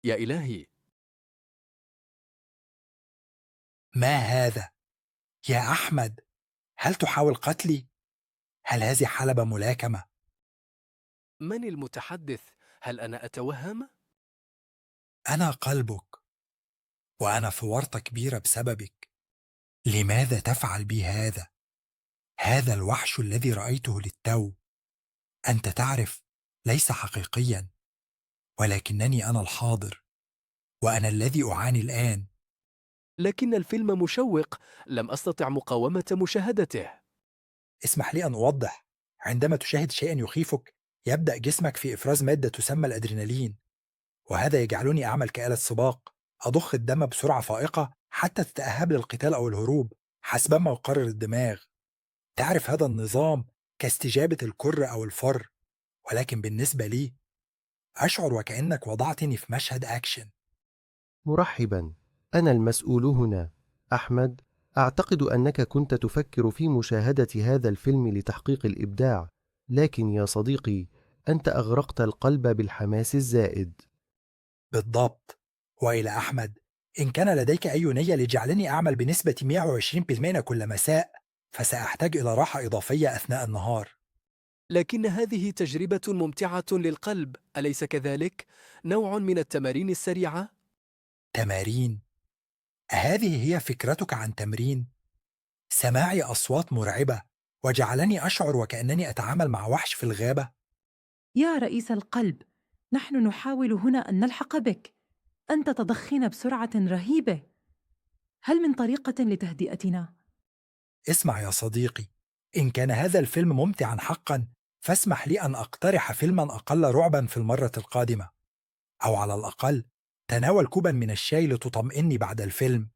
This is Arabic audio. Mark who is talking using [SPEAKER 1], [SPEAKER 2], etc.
[SPEAKER 1] يا إلهي!
[SPEAKER 2] ما هذا؟ يا أحمد، هل تحاول قتلي؟ هل هذه حلبة ملاكمة؟
[SPEAKER 1] من المتحدث؟ هل أنا أتوهم؟
[SPEAKER 2] أنا قلبك، وأنا في ورطة كبيرة بسببك. لماذا تفعل بي هذا؟ هذا الوحش الذي رأيته للتو، أنت تعرف، ليس حقيقيا، ولكنني أنا الحاضر، وأنا الذي أعاني الآن.
[SPEAKER 1] لكن الفيلم مشوق، لم أستطع مقاومة مشاهدته.
[SPEAKER 2] اسمح لي أن أوضح. عندما تشاهد شيئا يخيفك، يبدأ جسمك في إفراز مادة تسمى الأدرينالين، وهذا يجعلني أعمل كآلة سباق، أضخ الدم بسرعة فائقة حتى تتأهب للقتال أو الهروب حسبما يقرر الدماغ. تعرف هذا النظام كاستجابة الكر أو الفر، ولكن بالنسبة لي أشعر وكأنك وضعتني في مشهد أكشن.
[SPEAKER 3] مرحبا، أنا المسؤول هنا. أحمد، أعتقد أنك كنت تفكر في مشاهدة هذا الفيلم لتحقيق الإبداع، لكن يا صديقي، أنت أغرقت القلب بالحماس الزائد.
[SPEAKER 2] بالضبط. وإلى أحمد، إن كان لديك أي نية لجعلني أعمل بنسبة 120% كل مساء، فسأحتاج إلى راحة إضافية أثناء النهار.
[SPEAKER 1] لكن هذه تجربة ممتعة للقلب، أليس كذلك؟ نوع من التمارين السريعة؟
[SPEAKER 2] تمارين؟ هذه هي فكرتك عن تمرين؟ سماعي أصوات مرعبة وجعلني أشعر وكأنني أتعامل مع وحش في الغابة.
[SPEAKER 4] يا رئيس القلب، نحن نحاول هنا أن نلحق بك. أنت تضخين بسرعة رهيبة. هل من طريقة لتهدئتنا؟
[SPEAKER 2] اسمع يا صديقي، إن كان هذا الفيلم ممتعا حقا، فاسمح لي أن أقترح فيلما أقل رعبا في المرة القادمة، أو على الأقل تناول كوبا من الشاي لتطمئني بعد الفيلم.